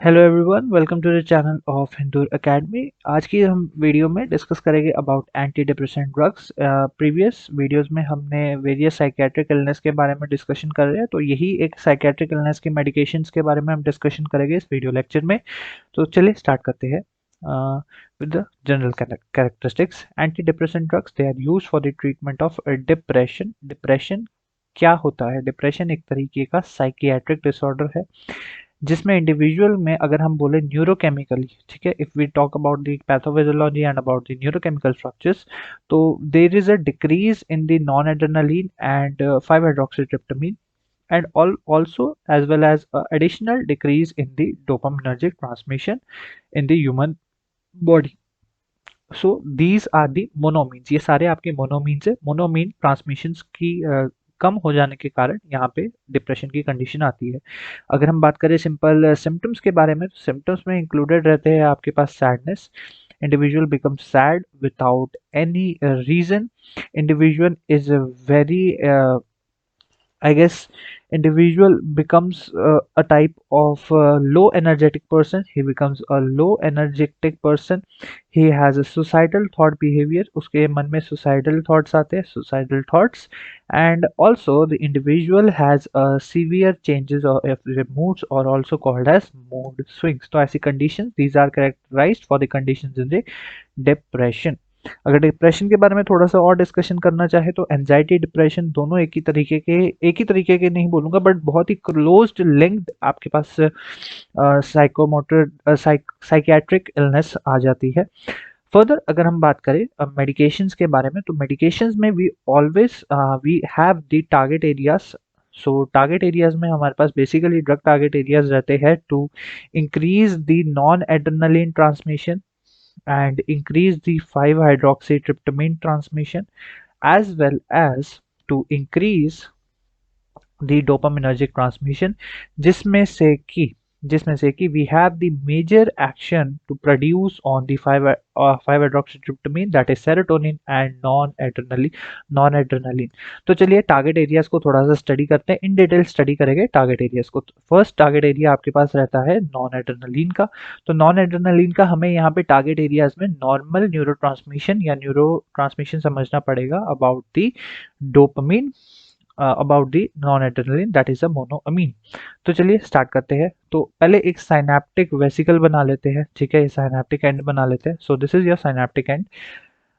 Hello everyone, welcome to the channel of Hindur academy. आज की हम वीडियो में डिस्कस करेंगे about anti depressant drugs. Previous videos में हमने वेरियस साइकेट्रिक इलनेस के बारे में डिस्कशन कर रहे हैं, तो यही एक साइकेट्रिक इलनेस के मेडिकेशंस के बारे में हम डिस्कशन करेंगे इस वीडियो लेक्चर में। तो चलिए स्टार्ट करते हैं with the general characteristics. Anti depressant drugs they are used for the treatment of depression. Depression क्या होता है? डिप्रेशन एक तरीके का साइकियाट्रिक डिसऑर्डर है जिसमें इंडिविजुअल में अगर हम बोले न्यूरोकेमिकली, ठीक है, if we talk about the pathophysiology and about the neurochemical structures, तो there is a decrease in the non adrenaline and 5 hydroxytryptamine and also as well as additional decrease in the dopaminergic transmission in the human body. So these are the monoamines. ये सारे आपके मोनोमीन्स है। मोनोमीन transmissions की कम हो जाने के कारण यहाँ पे डिप्रेशन की कंडीशन आती है। अगर हम बात करें सिंपल सिम्टम्स के बारे में, तो सिम्टम्स में इंक्लूडेड रहते हैं आपके पास sadness, individual becomes sad without any reason, individual is a very I guess individual becomes a type of low energetic person. He becomes a low energetic person. He has a suicidal thought behavior. उसके मन में suicidal thoughts आते हैं, suicidal thoughts, and also the individual has severe changes of the moods, or also called as mood swings. तो ऐसी conditions, these are characterized for the conditions in the depression. अगर depression के बारे में थोड़ा सा और डिस्कशन करना चाहे तो एंजाइटी डिप्रेशन दोनों एक ही तरीके के नहीं बोलूंगा, बट बहुत ही क्लोज्ड लिंक्ड आपके पास साइकोमोटर साइकियाट्रिक इलनेस आ जाती है। फर्दर अगर हम बात करें मेडिकेशंस के बारे में, तो मेडिकेशंस में we always we have the target areas. So target areas में हमारे पास बेसिकली ड्रग टारगेट एरियाज रहते हैं to increase the non adrenaline transmission and increase the 5-hydroxytryptamine transmission, as well as to increase the dopaminergic transmission, जिसमें से कि we have the major action to produce on the 5-hydroxytryptamine, that is serotonin and non-adrenaline. तो चलिए target areas को थोड़ा सा study करते हैं, इन डिटेल स्टडी करेंगे टारगेट एरियाज को। फर्स्ट टारगेट एरिया आपके पास रहता है नॉन एड्रेनालिन का। तो नॉन एड्रेनालिन का हमें यहाँ पे टारगेट एरियाज में नॉर्मल न्यूरो ट्रांसमिशन समझना पड़ेगा about the dopamine, about the non adrenaline, that is a monoamine. तो चलिए स्टार्ट करते हैं। तो पहले एक साइनेप्टिक वेसिकल बना लेते हैं, ठीक है, ये साइनेप्टिक एंड बना लेते हैं। So this is your synaptic and.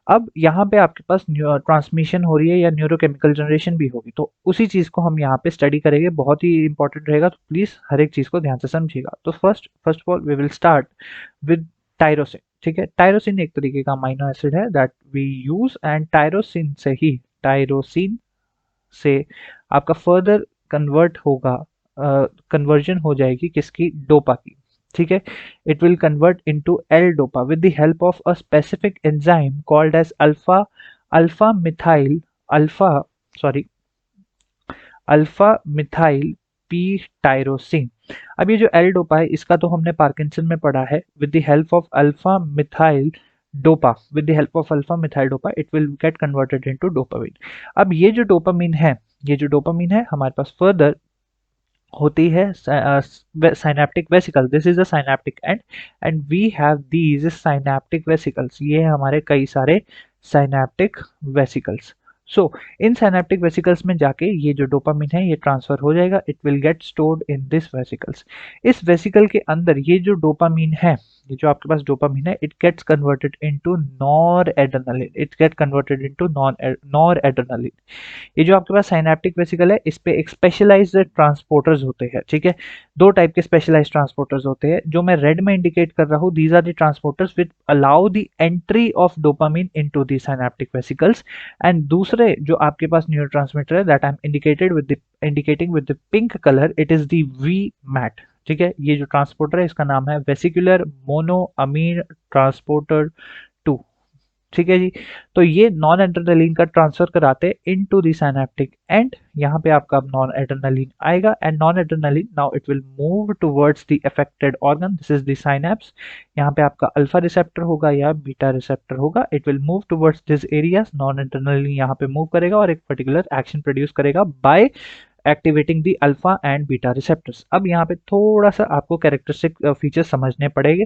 अब यहाँ पे आपके पास ट्रांसमिशन हो रही है या न्यूरोकेमिकल जनरेशन भी होगी, तो उसी चीज को हम यहाँ पे स्टडी करेंगे, बहुत ही इंपॉर्टेंट रहेगा, तो प्लीज हर एक चीज को ध्यान से समझिएगा। तो first of all we will start with tyrosine, ठीक है। टायरोसिन एक तरीके का अमीनो एसिड है that we use, and tyrosine से आपका फर्दर कन्वर्जन हो जाएगी किसकी? डोपा की, ठीक है। It will convert into L dopa with the help of a specific enzyme called as alpha methyl alpha sorry alpha methyl P tyrosine. अब ये जो एल डोपा है इसका तो हमने पार्किंसन में पढ़ा है। With the help of alpha methyl dopa, with the help of alpha methyl dopa it will get converted into dopamine. अब ये जो डोपामिन है हमारे पास फर्दर होती है synaptic vesicle. This is a synaptic and we have these synaptic vesicles. ये है हमारे कई सारे साइनेप्टिक वेसिकल्स। सो इन साइनेप्टिक वेसिकल्स में जाके ये जो डोपामिन है ये ट्रांसफर हो जाएगा, it will get stored in this vesicles. इस वेसिकल के अंदर ये जो डोपामिन है, ये जो आपके पास डोपामिन है, it gets converted into nor adrenaline, nor adrenaline. ये जो आपके पास साइनेप्टिक वेसिकल है इस पे एक स्पेशलाइज्ड ट्रांसपोर्टर्स होते हैं, ठीक है। दो टाइप के स्पेशलाइज्ड ट्रांसपोर्टर्स होते हैं जो मैं रेड में इंडिकेट कर रहा हूँ। These are the transporters which allow the entry of dopamine into the synaptic vesicles. And दूसरे जो आपके पास न्यूरोट्रांसमीटर है that I am indicating with the pink colour, it is the VMAT, ठीक है। ये जो ट्रांसपोर्टर है इसका नाम है वेसिकुलर मोनोअमीन ट्रांसपोर्टर 2, ठीक है जी। तो ये नॉन एड्रेनालिन का ट्रांसफर कराते हैं इनटू द साइनेप्टिक एंड। यहाँ पे आपका नॉन एड्रेनालिन आएगा and non adrenaline now it will move towards the affected organ, this is the synapse. यहाँ पे आपका अल्फा रिसेप्टर होगा या बीटा रिसेप्टर होगा, it will move towards this areas. Non adrenaline यहाँ पे मूव करेगा और एक पर्टिकुलर एक्शन प्रोड्यूस करेगा by activating the alpha and beta receptors. अब यहाँ पे थोड़ा सा आपको कैरेक्टरिस्टिक फीचर्स समझने पड़ेंगे।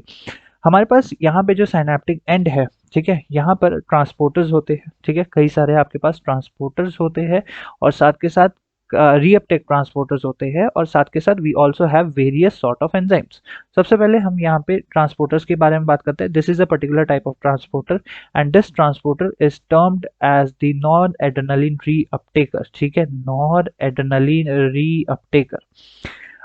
हमारे पास यहाँ पे जो साइनेप्टिक एंड है, ठीक है, यहाँ पर ट्रांसपोर्टर्स होते हैं, ठीक है, कई सारे आपके पास ट्रांसपोर्टर्स होते हैं और साथ के साथ रीअपटेक ट्रांसपोर्टर्स होते हैं और साथ के साथ we also have various sort of enzymes. सबसे पहले हम यहाँ पे ट्रांसपोर्टर्स के बारे में बात करते हैं। This is a particular type of transporter and this transporter is termed as the non adrenaline reuptaker, ठीक है, नॉन एड्रेनालिन रीअपटेकर।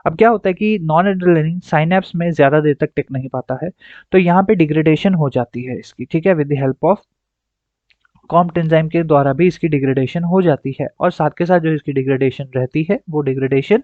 अब क्या होता है कि नॉन एड्रेनालिन साइनेप्स में ज्यादा देर तक टिक नहीं पाता है, तो यहाँ पे डिग्रेडेशन हो जाती है इसकी, ठीक है, with the help of Comte enzyme के द्वारा भी इसकी डिग्रेडेशन हो जाती है और साथ के साथ जो इसकी डिग्रेडेशन रहती है वो डिग्रेडेशन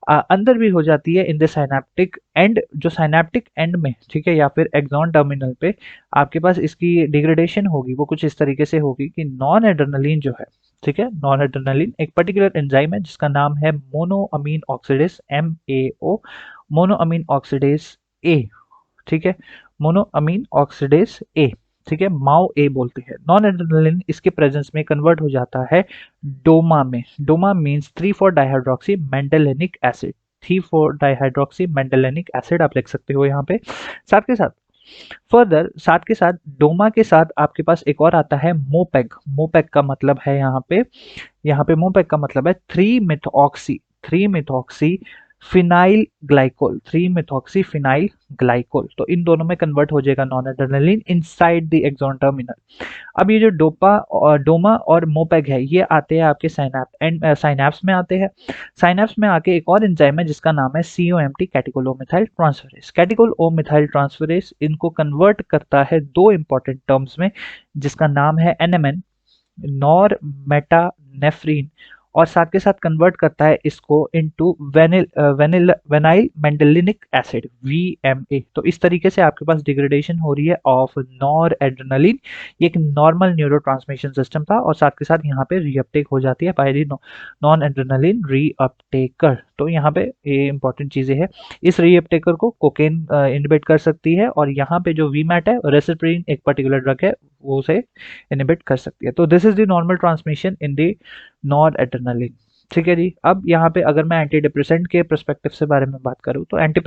अंदर भी हो जाती है इन द साइनेप्टिक एंड, जो साइनेप्टिक एंड में, ठीक है, या फिर एक्सॉन टर्मिनल पे आपके पास इसकी डिग्रेडेशन होगी वो कुछ इस तरीके से होगी कि नॉन एड्रेनालिन जो है, ठीक है, नॉन एड्रेनालिन एक पर्टिकुलर एंजाइम है जिसका नाम है monoamine oxidase, MAO, monoamine oxidase A, ठीक है, मोनोअमीन ऑक्सीडेज ए, ठीक है, माओ ए बोलते हैं। नॉन एड्रेनालिन इसके प्रेजेंस में कन्वर्ट हो जाता है डोमा में। DOMA means 3,4 dihydroxy mandelic acid, 3,4 dihydroxy mandelic acid आप लिख सकते हो यहाँ पे। साथ के साथ फर्दर, साथ के साथ डोमा के साथ आपके पास एक और आता है मोपेग। मोपेग का मतलब है यहाँ पे मोपेग का मतलब है 3 methoxy, 3 methoxy phenyl glycol, 3 methoxy phenyl glycol. तो इन दोनों में कन्वर्ट हो जाएगा non adrenaline inside the axon terminal. अब ये जो डोमा और मोपेग है ये आते हैं आपके साइनैप्स में आते हैं। साइनैप्स में आके एक और एंजाइम है जिसका नाम है COMT, कैटेकोल ओ मिथाइल ट्रांसफरेज। कैटेकोल ओ मिथाइल ट्रांसफरेज इनको कन्वर्ट करता है दो इंपॉर्टेंट टर्म्स में जिसका नाम है NMN, नॉर मेटानेफ्रीन, और साथ के साथ कन्वर्ट करता है इसको इनटू वेनाइल मेंडेलिनिक एसिड, VMA। तो इस तरीके से आपके पास डिग्रेडेशन हो रही है ऑफ नॉर एड्रेनालिन। ये एक नॉर्मल न्यूरोट्रांसमिशन सिस्टम था और साथ के साथ यहाँ पे रीअपटेक हो जाती है बाय द नॉन एड्रेनालिन रीअपटेकर। तो यहाँ पे ये इंपॉर्टेंट चीजें हैं। इस रीअपटेकर को कोकेन इनहिबिट कर सकती है और यहाँ पे जो वीमैट है, रेसिप्रीन एक पर्टिकुलर ड्रग है, वो उसे इनहिबिट कर सकती है। तो this is the normal transmission in the non adrenaline, ठीक है जी। अब यहाँ पे अगर मैं एंटी डिप्रेसेंट के पर्सपेक्टिव से बारे में बात करूँ तो एंटी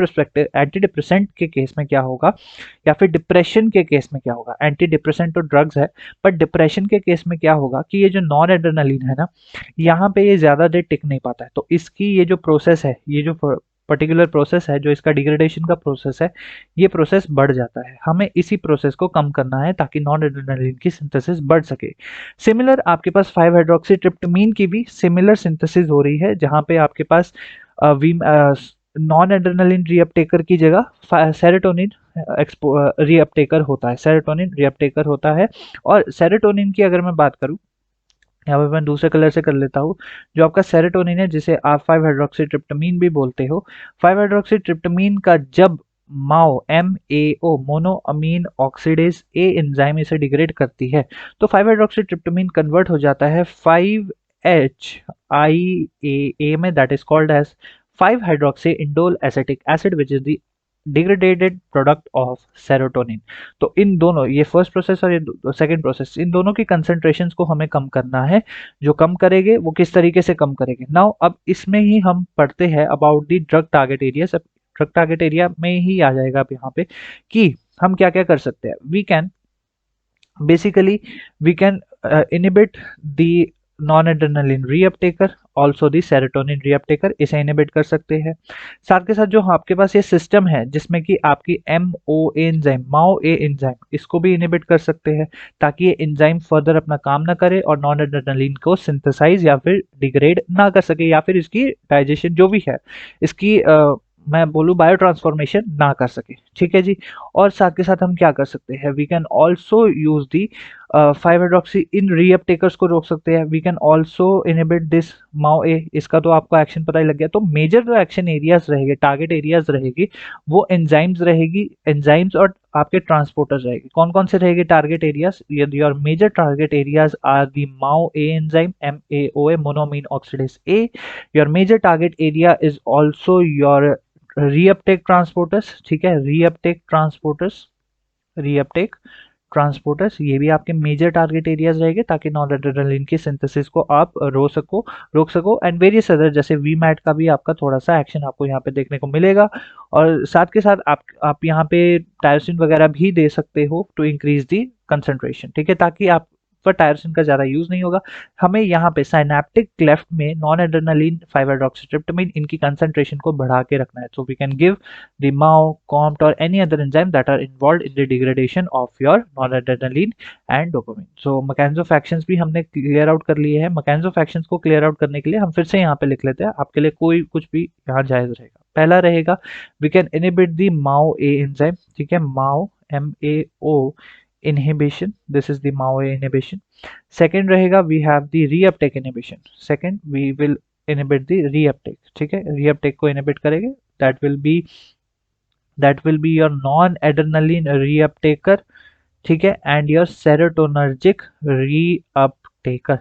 डिप्रेसेंट के केस में क्या होगा या फिर डिप्रेशन के केस में क्या होगा। एंटी डिप्रेसेंट तो ड्रग्स है, बट डिप्रेशन के केस में क्या होगा कि ये जो नॉन एड्रेनालिन है ना, यहाँ पे ये ज्यादा देर टिक नहीं पाता है, तो इसकी ये जो प्रोसेस है, ये जो पर्टिकुलर प्रोसेस है, जो इसका डिग्रेडेशन का प्रोसेस है, ये प्रोसेस बढ़ जाता है। हमें इसी प्रोसेस को कम करना है ताकि नॉन एड्रेनालिन की सिंथेसिस बढ़ सके। सिमिलर आपके पास 5 हाइड्रोक्सीट्रिप्टामाइन की भी सिमिलर सिंथेसिस हो रही है जहां पे आपके पास नॉन एड्रेनालिन रीअपटेकर की जगह सेरोटोनिन रीअपटेकर होता है, सेरोटोनिन रीअपटेकर होता है। और सेरोटोनिन की अगर मैं बात करूं, यहाँ पे मैं दूसरे कलर से कर लेता हूँ, जो आपका सेरोटोनिन है जिसे आप 5 हाइड्रोक्सीट्रिप्टामाइन भी बोलते हो, 5 हाइड्रोक्सीट्रिप्टामाइन का जब MAO मोनोअमीन ऑक्सीडेज ए एंजाइम इसे डिग्रेड करती है तो 5 हाइड्रोक्सीट्रिप्टामाइन कन्वर्ट हो जाता है 5HIAA में, that is called as 5 hydroxy indole acetic acid which is the degradated product of serotonin. तो इन दोनों, ये फर्स्ट प्रोसेस और ये सेकंड प्रोसेस, इन दोनों की कंसेंट्रेशंस को हमें कम करना है। जो कम करेंगे वो किस तरीके से कम करेंगे। नाउ अब इसमें ही हम पढ़ते हैं about the drug target area. सब ड्रग टारगेट एरिया में ही आ जाएगा अब यहाँ पे कि हम क्या क्या कर सकते हैं। We can basically we can inhibit the non-adrenaline reuptaker, also the serotonin reuptaker, इसे इनहिबिट कर सकते हैं। साथ के साथ जो आपके पास ये सिस्टम है जिसमें कि आपकी MOA enzyme, Mao A enzyme, इसको भी इनहिबिट कर सकते हैं ताकि ये एंजाइम फर्दर अपना काम ना करे और नॉन एड्रेनालिन को सिंथेसाइज या फिर डिग्रेड ना कर सके या फिर इसकी डाइजेशन जो भी है इसकी मैं बोलूँ बायो ट्रांसफॉर्मेशन ना कर सके, ठीक है जी। और साथ के साथ हम क्या कर सकते हैं, we can also use the 5 hydroxy इन रीअपटेकर्स को रोक सकते हैं। We can also inhibit this MAO A, इसका तो आपको एक्शन पता ही लग गया। तो मेजर जो एक्शन एरियाज रहेंगे, टारगेट एरियाज रहेगी, वो एंजाइम्स रहेगी, एंजाइम्स और आपके ट्रांसपोर्टर्स रहेगी। कौन कौन से रहेंगे target areas? Your major target areas are the MAO A enzyme, MAOA monoamine oxidase A. Your major target area is also your reuptake transporters, ठीक है, रीअपटेक ट्रांसपोर्टर्स, रीअपटेक ट्रांसपोर्टर्स, ये भी आपके मेजर टारगेट एरियाज रहेंगे ताकि non adrenaline की synthesis को आप रोक सको एंड वेरियस अदर, जैसे वी मैट का भी आपका थोड़ा सा एक्शन आपको यहाँ पे देखने को मिलेगा। और साथ के साथ आप यहाँ पे टायरोसिन वगैरह भी दे सकते हो टू इंक्रीज दी कंसंट्रेशन, ठीक है, ताकि आप पर टायरोसिन का ज़्यादा यूज़ नहीं होगा। हमें यहाँ पे साइनेप्टिक क्लेफ्ट में नॉन एड्रेनालिन 5-हाइड्रोक्सीट्रिप्टामाइन इनकी कंसंट्रेशन को बढ़ा के रखना है, so we can give the MAO, COMT or any other enzyme that are involved in the degradation of your noradrenaline and dopamine. So mechanism of actions भी हमने clear out कर लिए हैं। mechanism of actions को clear out करने के लिए हम फिर से यहाँ पे लिख लेते हैं, आपके लिए कोई कुछ भी यहाँ जायज रहेगा। पहला रहेगा we can inhibit the MAO-A enzyme, ठीक है, MAO MAO inhibition, this is the MAO-A inhibition. Second रहेगा we have the reuptake inhibition, second we will inhibit the reuptake, ठीक है, reuptake को inhibit करेंगे, that will be your non-adrenaline reuptaker, ठीक है, and your serotonergic रीअपटेकर,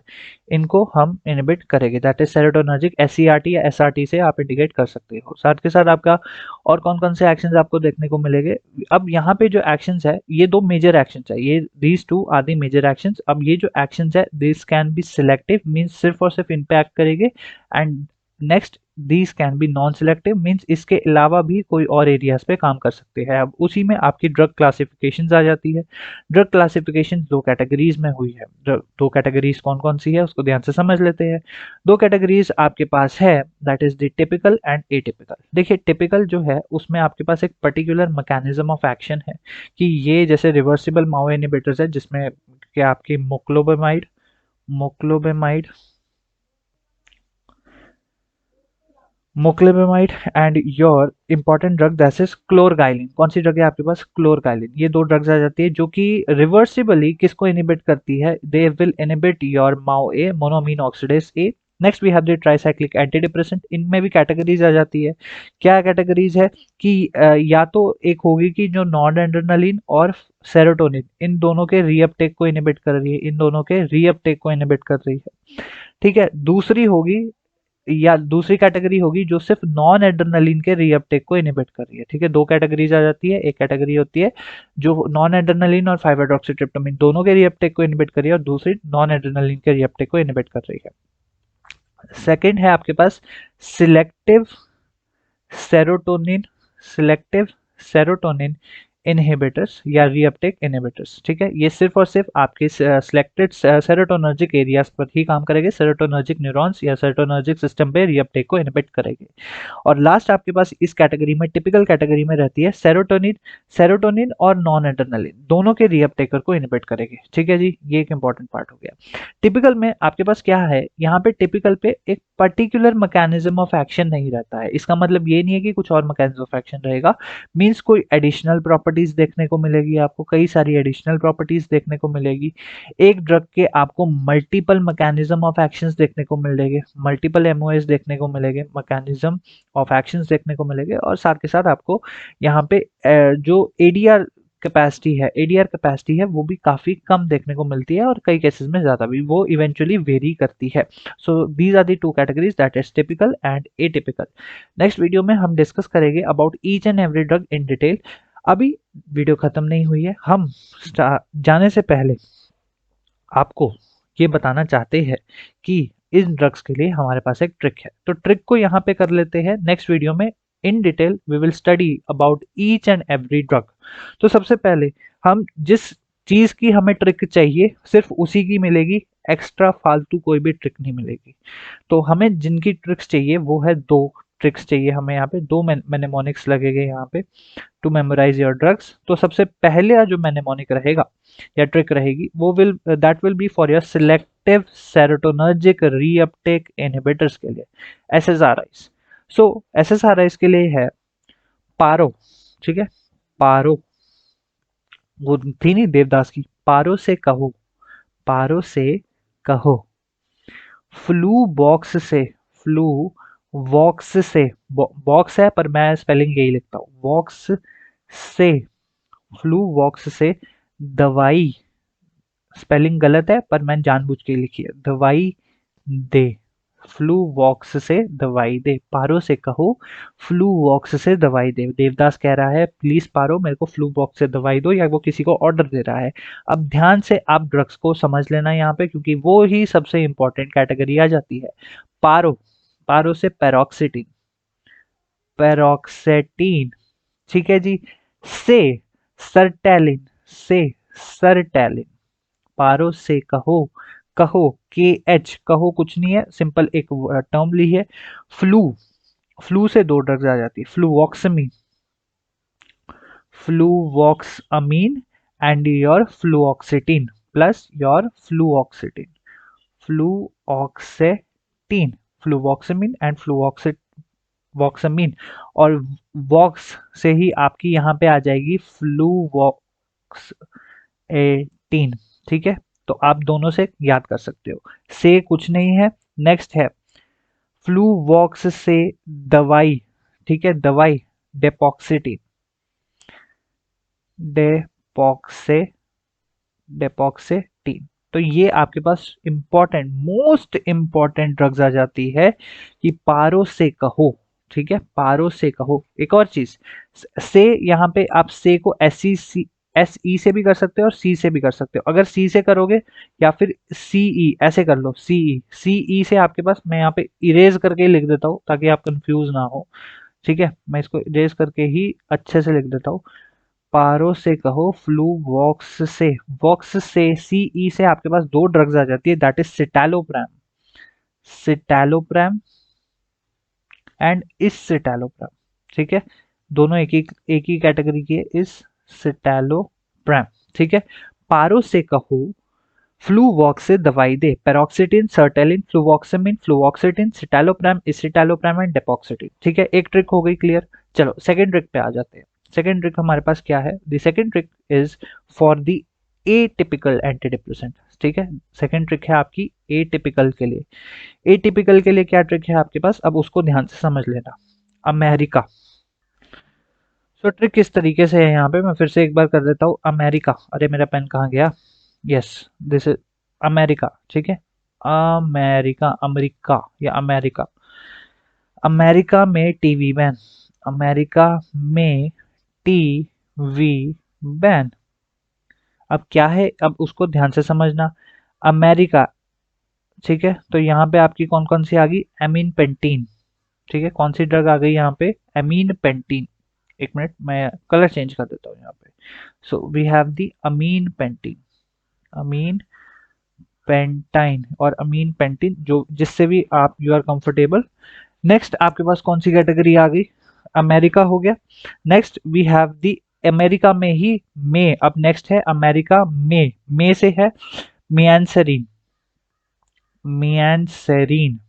इनको हम inhibit करेंगे, दैट इज सेरोटोनर्जिक एससीआरटी या एसआरटी से आप इंडिकेट कर सकते हो। साथ के साथ आपका और कौन कौन से एक्शंस आपको देखने को मिलेंगे। अब यहाँ पे जो एक्शंस है ये दो मेजर एक्शंस है, ये these two are the major actions. अब ये जो एक्शंस है this can be selective, means सिर्फ और सिर्फ इम्पैक्ट करेंगे, and next these can be non selective, means इसके अलावा भी कोई और एरियाज पे काम कर सकते हैं। अब उसी में आपकी ड्रग क्लासिफिकेशंस आ जाती है। ड्रग क्लासिफिकेशन दो कैटेगरीज में हुई है, दो कैटेगरीज कौन कौन सी है उसको ध्यान से समझ लेते हैं। दो कैटेगरीज आपके पास है, that is the typical and atypical. देखिए टिपिकल जो है उसमें आपके पास एक पर्टिकुलर मैकेनिज्म ऑफ एक्शन है कि ये जैसे रिवर्सिबल माओ इनहिबिटर्स है, जिसमें कि आपकी moclobemide and your important drug that is clorgyline. कौन सी ड्रग है आपके पास? क्लोरगाइलिन। ये दो ड्रग्स आ जाती है जो कि रिवर्सिबली किसको इनहिबिट करती है, they will inhibit your MAO A, monoamine oxidase A. Next we have the tricyclic anti depressant, इनमें भी कैटेगरीज आ जाती है। क्या कैटेगरीज है कि या तो एक होगी कि जो नॉन एड्रेनालिन और सेरोटोनिन इन दोनों के रीअपटेक को इनहिबिट कर रही है, इन दोनों के रीअपटेक को इनहिबिट कर रही है, ठीक है। दूसरी होगी या दूसरी कैटेगरी होगी जो सिर्फ नॉन एड्रेनालिन के रीअपटेक को इनहिबिट कर रही है, ठीक है। दो कैटेगरीज आ जाती है, एक कैटेगरी होती है जो नॉन एड्रेनालिन और 5-हाइड्रोक्सीट्रिप्टामाइन दोनों के रीअपटेक को इनहिबिट कर रही है, और दूसरी नॉन एड्रेनालिन के रीअपटेक को इनहिबिट कर रही है। सेकंड है आपके पास सिलेक्टिव सेरोटोनिन इनहिबिटर्स या रीअपटेक इनहिबिटर्स, ठीक है। ये सिर्फ और सिर्फ आपके सिलेक्टेड सेरोटोनर्जिक एरियाज पर ही काम करेंगे, सेरोटोनर्जिक न्यूरॉन्स या सेरोटोनर्जिक सिस्टम पे रीअपटेक को इनहिबिट करेंगे। और लास्ट आपके पास इस कैटेगरी में, टिपिकल कैटेगरी में रहती है सेरोटोनिन और नॉन एड्रेनालिन दोनों के रीअपटेकर को इनहिबिट करेंगे, ठीक है जी। ये एक इंपॉर्टेंट पार्ट हो गया। टिपिकल में आपके पास क्या है, यहाँ पे टिपिकल पे एक पर्टिकुलर मैकेनिज्म ऑफ एक्शन नहीं रहता है। इसका मतलब ये नहीं है कि कुछ और मैकेनिज्म ऑफ एक्शन रहेगा, मींस कोई एडिशनल प्रॉपर्टीज देखने को मिलेगी, आपको कई सारी एडिशनल प्रॉपर्टीज देखने को मिलेगी। एक ड्रग के आपको मल्टीपल मैकेनिज्म ऑफ एक्शंस देखने को मिलेंगे, मल्टीपल एमओएस देखने को मिलेंगे, मैकेनिज्म ऑफ एक्शंस देखने को मिलेंगे, और साथ के साथ आपको यहाँ पे जो एडीआर कैपेसिटी है वो भी काफी कम देखने को मिलती है, और कई केसेस में ज्यादा भी वो इवेंचुअली वेरी करती है। So these are the two categories, that is typical and atypical. Next video में हम डिस्कस करेंगे about each and every drug in detail. अभी वीडियो खत्म नहीं हुई है, हम जाने से पहले आपको ये बताना चाहते हैं कि इन ड्रग्स के लिए हमारे पास एक ट्रिक है, तो ट्रिक को यहाँ पे कर लेते हैं। नेक्स्ट वीडियो में in detail we will study about each and every drug. तो सबसे पहले हम जिस चीज की हमें ट्रिक चाहिए सिर्फ उसी की मिलेगी, एक्स्ट्रा फालतू कोई भी ट्रिक नहीं मिलेगी। तो हमें जिनकी ट्रिक्स चाहिए वो है दो ट्रिक्स चाहिए हमें, यहाँ पे दो मैनेमोनिक्स लगेंगे यहाँ पे टू मेमोराइज योर ड्रग्स। तो सबसे पहले जो मैनेमोनिक रहेगा या ट्रिक रहेगी वो that will be for your selective serotonergic reuptake inhibitors के लिए, SSRIs। सो SSRIs के लिए है पारो, ठीक है, पारो, वो थी नहीं देवदास की, पारो से कहो, फ्लू वॉक्स से, बॉक्स है पर मैं स्पेलिंग यही लिखता हूँ, वॉक्स से, फ्लू वॉक्स से दवाई, स्पेलिंग गलत है पर मैंने जानबूझ के लिखी है, दवाई दे, फ्लूवॉक्स से दवाई दे। पारो से कहो फ्लूवॉक्स से दवाई दे। देवदास कह रहा है प्लीज पारो मेरे को फ्लूवॉक्स से दवाई दो, या वो किसी को ऑर्डर दे रहा है। अब ध्यान से आप ड्रग्स को समझ लेना यहाँ पे, क्योंकि वो ही सबसे इंपॉर्टेंट कैटेगरी आ जाती है। पारो, पारो से पैरोक्सिटीन, पैरोक्सेटीन, ठीक है जी। से सर्टेलिन, से सर्टेलिन। पारो से कहो, कहो के एच, कहो कुछ नहीं है, सिंपल एक टर्म ली है। फ्लू, फ्लू से दो ड्रग्स आ जाती है, fluvoxamine, fluvoxamine and your fluoxetine plus your fluoxetine, fluoxetine, fluvoxamine and fluvoxamine. और वॉक्स से ही आपकी यहाँ पे आ जाएगी फ्लूवॉक्स 18, ठीक है। तो आप दोनों से याद कर सकते हो, से कुछ नहीं है। नेक्स्ट है फ्लूवॉक्स से दवाई, ठीक है, दवाई डेपोक्सिटीन, डेपोक्से, डेपोक्सेटीन। तो ये आपके पास इंपॉर्टेंट, मोस्ट इंपॉर्टेंट ड्रग्स आ जाती है कि पारो से कहो, ठीक है, पारो से कहो। एक और चीज, से यहाँ पे आप से को एस ई से भी कर सकते हो और सी से भी कर सकते हो। अगर सी से करोगे या फिर सी ई, ऐसे कर लो, सी ई, सी ई से आपके पास, मैं यहाँ पे इरेज करके लिख देता हूँ ताकि आप कंफ्यूज ना हो, ठीक है। मैं इसको इरेज करके ही अच्छे से लिख देता हूँ। पारो से कहो फ्लू वॉक्स से, वॉक्स से सी ई से आपके पास दो ड्रग्स आ जाती है, दैट इज सिटालोप्रैम, सिटालोप्रैम एंड इस सिटालोप्रैम, ठीक है। दोनों एक ही कैटेगरी की है, इस सिटालोप्रैम, ठीक है। पारो से कहो फ्लूवॉक्स से दवाई दे। पेरोक्सिटिन, सर्टेलिन, फ्लूवॉक्समिन, फ्लूवॉक्सिटिन, सिटालोप्रैम, इसिटालोप्रैम एंड डेपोक्सिटिन, ठीक है। एक ट्रिक हो गई क्लियर। चलो सेकंड ट्रिक पे आ जाते हैं। सेकंड ट्रिक हमारे पास क्या है? The second trick is for the atypical anti depressant, ठीक है। सेकंड ट्रिक है आपकी एटिपिकल के लिए। एटिपिकल के लिए क्या ट्रिक है आपके पास? अब उसको ध्यान से समझ लेना। अमेरिका। सो ट्रिक किस तरीके से है यहाँ पे, मैं फिर से एक बार कर देता हूँ। अमेरिका, अरे मेरा पेन कहाँ गया? यस, दिस इज अमेरिका, ठीक है। अमेरिका, अमेरिका या अमेरिका। अमेरिका में टीवी बैन, अमेरिका में टीवी बैन। अब क्या है, अब उसको ध्यान से समझना। अमेरिका, ठीक है, तो यहाँ पे आपकी कौन कौन सी आ गई? एमीन पेंटीन, ठीक है। कौन सी ड्रग आ गई यहाँ पे? Amine pentene. एक मिनट, मैं कलर चेंज कर देता हूँ यहाँ पे। So we have the amine pentene, amine pentyne और अमीन पेंटीन, जो जिससे भी आप यू आर कंफर्टेबल। नेक्स्ट आपके पास कौन सी कैटेगरी आ गई? अमेरिका हो गया। Next we have the America में ही में, अब नेक्स्ट है अमेरिका में से है मियानसरीन, मियानसरीन,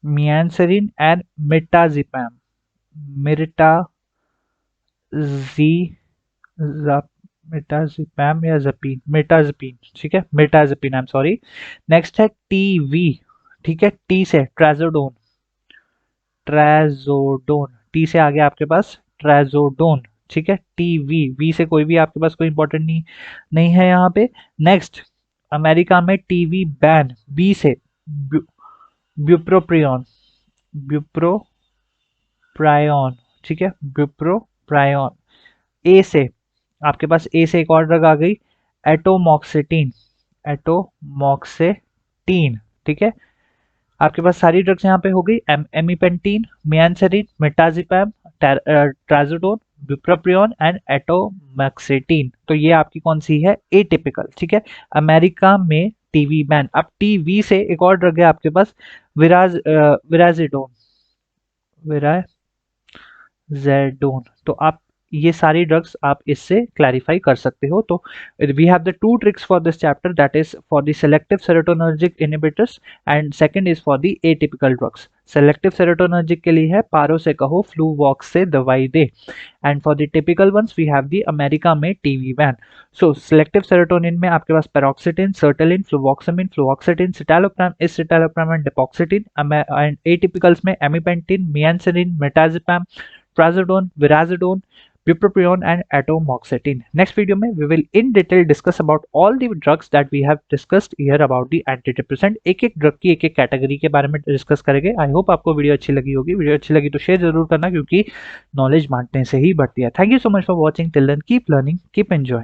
मियानसरीन एंड मिटाजिपैम, मिर्टाजी, मिटाजिपैम या जपीन, मिटाजिपीन, ठीक है, मिटाजिपीन, आई एम सॉरी। नेक्स्ट है टीवी, ठीक है, टी से ट्राजोडोन, ट्राजोडोन, टी से आ गया आपके पास ट्राजोडोन, ठीक है। टीवी, वी से कोई भी आपके पास कोई इंपॉर्टेंट नहीं है यहाँ पे। नेक्स्ट अमेरिका में टीवी बैन, बी से ब्यूप्रोप्रियन, ब्यूप्रोप्रायन, ठीक है, ब्यूप्रोप्रायन। ए से आपके पास, ए से एक और ड्रग आ गई एटोमॉक्सिटीन, एटोमॉक्सिटीन, ठीक है। आपके पास सारी ड्रग्स यहाँ पे हो गई, एमिपेंटीन, मियानसरीन, मिटाजिपैम, ट्राजोडोन, बुप्रोपियोन एंड एटोमैक्सेटीन। तो ये आपकी कौन सी है? एटिपिकल, ठीक है। अमेरिका में टीवी बैन। अब टीवी से एक और ड्रग है आपके पास, विराजिडोन, विराजेडोन। तो आप ये सारी ड्रग्स आप इससे क्लैरिफाई कर सकते हो। तो we have the two tricks for this chapter, that is for the selective serotonergic inhibitors and second is for the atypical drugs. Selective serotonergic के लिए है पारो से कहो फ्लूवॉक्स से दवाई दे, and for the typical ones we have the America में TV ban. So selective serotonin में आपके पास पेरोक्सिटिन, सर्टेलिन, फ्लूवॉक्समिन, फ्लूवॉक्सिटिन, सिटालोप्रैम, इसिटालोप्रैम एंड डेपोक्सिटिन, एंड एटिपिकल्स में एमिपेंटिन, मियानसरीन, मेटाजिपैम, ट्राजोडोन, विराजिडोन bupropion and atomoxetine. Next video में we will in detail discuss about all the drugs that we have discussed here about the antidepressant. एक एक drug की एक एक कैटेगरी के बारे में डिस्कस करेंगे. आई होप आपको वीडियो अच्छी लगी होगी. वीडियो अच्छी लगी तो शेयर जरूर करना, क्योंकि नॉलेज बांटने से ही बढ़ती है. Thank you so much for watching. Till then keep learning, keep enjoy.